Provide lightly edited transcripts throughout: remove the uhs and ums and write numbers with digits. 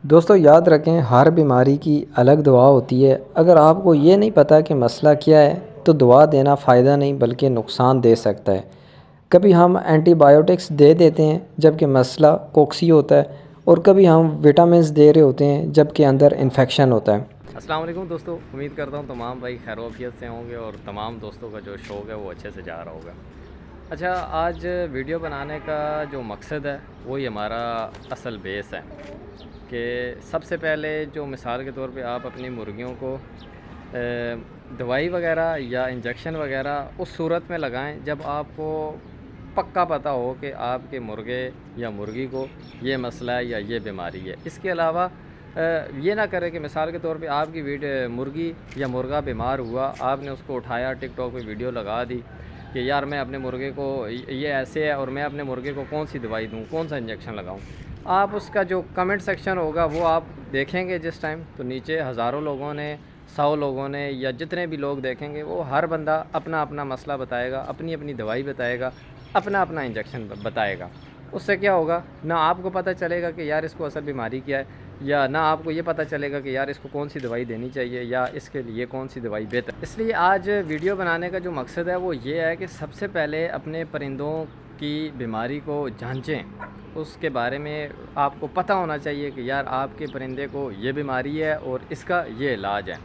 دوستو یاد رکھیں، ہر بیماری کی الگ دعا ہوتی ہے۔ اگر آپ کو یہ نہیں پتہ کہ مسئلہ کیا ہے تو دعا دینا فائدہ نہیں بلکہ نقصان دے سکتا ہے۔ کبھی ہم اینٹی بایوٹکس دے دیتے ہیں جبکہ مسئلہ کوکسی ہوتا ہے، اور کبھی ہم وٹامنز دے رہے ہوتے ہیں جبکہ اندر انفیکشن ہوتا ہے۔ السلام علیکم دوستو، امید کرتا ہوں تمام بھائی خیر و عافیت سے ہوں گے اور تمام دوستوں کا جو شوق ہے وہ اچھے سے جا رہا ہوگا۔ اچھا، آج ویڈیو بنانے کا جو مقصد ہے وہی ہمارا اصل بیس ہے کہ سب سے پہلے جو مثال کے طور پہ آپ اپنی مرغیوں کو دوائی وغیرہ یا انجیکشن وغیرہ اس صورت میں لگائیں جب آپ کو پکا پتہ ہو کہ آپ کے مرغے یا مرغی کو یہ مسئلہ ہے یا یہ بیماری ہے۔ اس کے علاوہ یہ نہ کرے کہ مثال کے طور پہ آپ کی مرغی یا مرغا بیمار ہوا، آپ نے اس کو اٹھایا ٹک ٹاک پہ ویڈیو لگا دی کہ یار میں اپنے مرغے کو یہ ایسے ہے اور میں اپنے مرغے کو کون سی دوائی دوں، کون سا انجیکشن لگاؤں۔ آپ اس کا جو کمنٹ سیکشن ہوگا وہ آپ دیکھیں گے جس ٹائم، تو نیچے ہزاروں لوگوں نے، 100 لوگوں نے یا جتنے بھی لوگ دیکھیں گے وہ ہر بندہ اپنا اپنا مسئلہ بتائے گا، اپنی اپنی دوائی بتائے گا، اپنا اپنا انجیکشن بتائے گا۔ اس سے کیا ہوگا، نہ آپ کو پتہ چلے گا کہ یار اس کو اصل بیماری کیا ہے، یا نہ آپ کو یہ پتہ چلے گا کہ یار اس کو کون سی دوائی دینی چاہیے یا اس کے لیے کون سی دوائی بہتر۔ اس لیے آج ویڈیو بنانے کا جو مقصد ہے وہ یہ ہے کہ سب سے پہلے اپنے پرندوں کی بیماری کو جانچیں، اس کے بارے میں آپ کو پتہ ہونا چاہیے کہ یار آپ کے پرندے کو یہ بیماری ہے اور اس کا یہ علاج ہے۔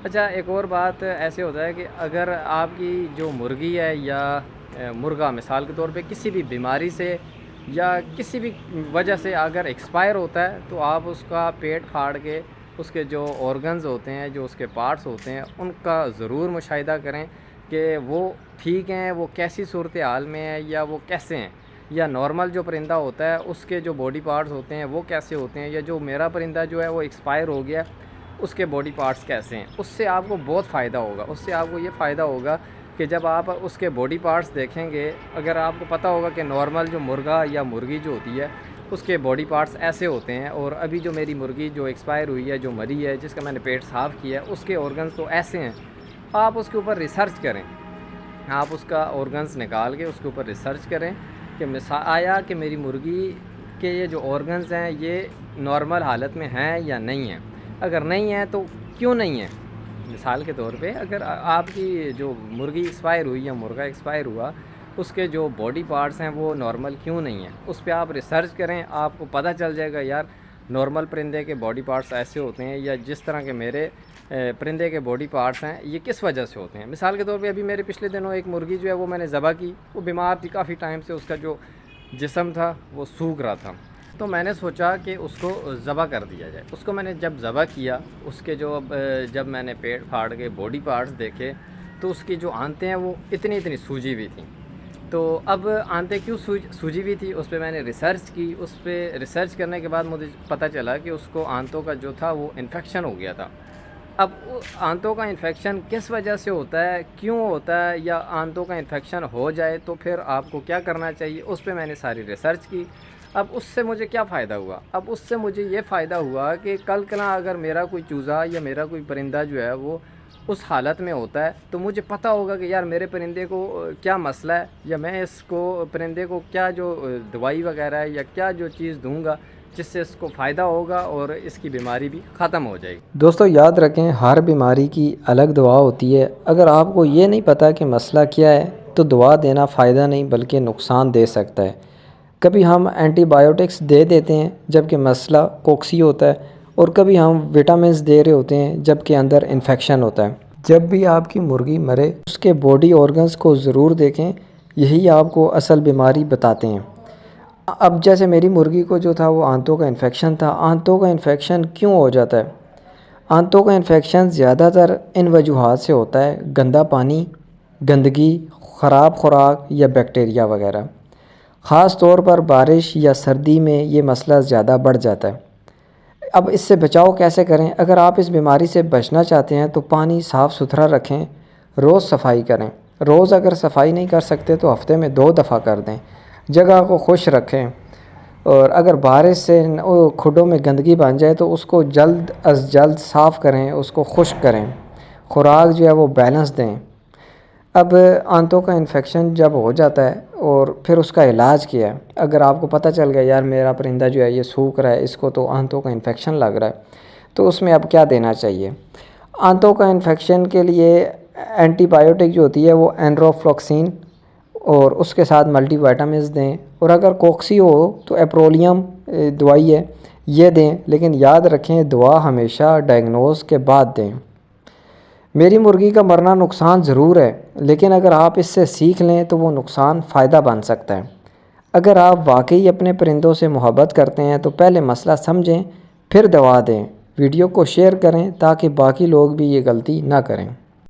اچھا، ایک اور بات ایسے ہوتا ہے کہ اگر آپ کی جو مرغی ہے یا مرغا مثال کے طور پہ کسی بھی بیماری سے یا کسی بھی وجہ سے اگر ایکسپائر ہوتا ہے تو آپ اس کا پیٹ پھاڑ کے اس کے جو آرگنز ہوتے ہیں، جو اس کے پارٹس ہوتے ہیں، ان کا ضرور مشاہدہ کریں کہ وہ ٹھیک ہیں، وہ کیسی صورتحال میں ہیں یا وہ کیسے ہیں، یا نارمل جو پرندہ ہوتا ہے اس کے جو باڈی پارٹس ہوتے ہیں وہ کیسے ہوتے ہیں، یا جو میرا پرندہ جو ہے وہ ایکسپائر ہو گیا اس کے باڈی پارٹس کیسے ہیں۔ اس سے آپ کو بہت فائدہ ہوگا۔ اس سے آپ کو یہ فائدہ ہوگا کہ جب آپ اس کے باڈی پارٹس دیکھیں گے، اگر آپ کو پتہ ہوگا کہ نارمل جو مرغا یا مرغی جو ہوتی ہے اس کے باڈی پارٹس ایسے ہوتے ہیں، اور ابھی جو میری مرغی جو ایکسپائر ہوئی ہے، جو مری ہے، جس کا میں نے پیٹ صاف کیا ہے، اس کے آرگنز تو ایسے ہیں، آپ اس کے اوپر ریسرچ کریں۔ آپ اس کا آرگنز نکال کے اس کے اوپر ریسرچ کریں کہ آیا کہ میری مرغی کے یہ جو آرگنز ہیں یہ نارمل حالت میں ہیں یا نہیں ہیں۔ اگر نہیں ہیں تو کیوں نہیں ہیں۔ مثال کے طور پہ اگر آپ کی جو مرغی ایکسپائر ہوئی یا مرغا ایکسپائر ہوا، اس کے جو باڈی پارٹس ہیں وہ نارمل کیوں نہیں ہیں، اس پہ آپ ریسرچ کریں، آپ کو پتہ چل جائے گا یار نارمل پرندے کے باڈی پارٹس ایسے ہوتے ہیں یا جس طرح کے میرے پرندے کے باڈی پارٹس ہیں یہ کس وجہ سے ہوتے ہیں۔ مثال کے طور پہ ابھی میرے پچھلے دنوں ایک مرغی جو ہے وہ میں نے ذبح کی، وہ بیمار تھی کافی ٹائم سے، اس کا جو جسم تھا وہ سوکھ رہا تھا، تو میں نے سوچا کہ اس کو ذبح کر دیا جائے۔ اس کو میں نے جب ذبح کیا، اس کے جب میں نے پیٹ پھاڑ کے باڈی پارٹس دیکھے تو اس کی جو آنتیں ہیں وہ اتنی سوجی ہوئی تھیں۔ تو اب آنتیں کیوں سوجی ہوئی تھی، اس پہ میں نے ریسرچ کی۔ اس پہ ریسرچ کرنے کے بعد مجھے پتہ چلا کہ اس کو آنتوں کا جو تھا وہ انفیکشن ہو گیا تھا۔ اب آنتوں کا انفیکشن کس وجہ سے ہوتا ہے، کیوں ہوتا ہے، یا آنتوں کا انفیکشن ہو جائے تو پھر آپ کو کیا کرنا چاہیے، اس پہ میں نے ساری ریسرچ کی۔ اب اس سے مجھے کیا فائدہ ہوا، اب اس سے مجھے یہ فائدہ ہوا کہ کل کنا اگر میرا کوئی چوزا یا میرا کوئی پرندہ جو ہے وہ اس حالت میں ہوتا ہے تو مجھے پتہ ہوگا کہ یار میرے پرندے کو کیا مسئلہ ہے، یا میں اس کو پرندے کو کیا جو دوائی وغیرہ ہے یا کیا جو چیز دوں گا جس سے اس کو فائدہ ہوگا اور اس کی بیماری بھی ختم ہو جائے گی۔ دوستو یاد رکھیں، ہر بیماری کی الگ دعا ہوتی ہے۔ اگر آپ کو یہ نہیں پتہ کہ مسئلہ کیا ہے تو دعا دینا فائدہ نہیں بلکہ نقصان دے سکتا ہے۔ کبھی ہم اینٹی بایوٹکس دے دیتے ہیں جبکہ مسئلہ کوکسی ہوتا ہے، اور کبھی ہم وٹامنز دے رہے ہوتے ہیں جبکہ اندر انفیکشن ہوتا ہے۔ جب بھی آپ کی مرغی مرے اس کے باڈی آرگنز کو ضرور دیکھیں، یہی آپ کو اصل بیماری بتاتے ہیں۔ اب جیسے میری مرغی کو جو تھا وہ آنتوں کا انفیکشن تھا۔ آنتوں کا انفیکشن کیوں ہو جاتا ہے؟ آنتوں کا انفیکشن زیادہ تر ان وجوہات سے ہوتا ہے: گندا پانی، گندگی، خراب خوراک یا بیکٹیریا وغیرہ۔ خاص طور پر بارش یا سردی میں یہ مسئلہ زیادہ بڑھ جاتا ہے۔ اب اس سے بچاؤ کیسے کریں؟ اگر آپ اس بیماری سے بچنا چاہتے ہیں تو پانی صاف ستھرا رکھیں، روز صفائی کریں۔ روز اگر صفائی نہیں کر سکتے تو ہفتے میں 2 دفعہ کر دیں۔ جگہ کو خشک رکھیں، اور اگر بارش سے کھڈوں میں گندگی بن جائے تو اس کو جلد از جلد صاف کریں، اس کو خشک کریں۔ خوراک جو ہے وہ بیلنس دیں۔ اب آنتوں کا انفیکشن جب ہو جاتا ہے اور پھر اس کا علاج کیا ہے، اگر آپ کو پتہ چل گیا یار میرا پرندہ جو ہے یہ سوکھ رہا ہے، اس کو تو آنتوں کا انفیکشن لگ رہا ہے، تو اس میں اب کیا دینا چاہیے؟ آنتوں کا انفیکشن کے لیے اینٹی بایوٹک جو ہوتی ہے وہ اینروفلوکسین اور اس کے ساتھ ملٹی وائٹامنز دیں، اور اگر کوکسی ہو تو ایپرولیم دوائی ہے یہ دیں، لیکن یاد رکھیں دوا ہمیشہ ڈائگنوز کے بعد دیں۔ میری مرغی کا مرنا نقصان ضرور ہے، لیکن اگر آپ اس سے سیکھ لیں تو وہ نقصان فائدہ بن سکتا ہے۔ اگر آپ واقعی اپنے پرندوں سے محبت کرتے ہیں تو پہلے مسئلہ سمجھیں، پھر دوا دیں۔ ویڈیو کو شیئر کریں تاکہ باقی لوگ بھی یہ غلطی نہ کریں۔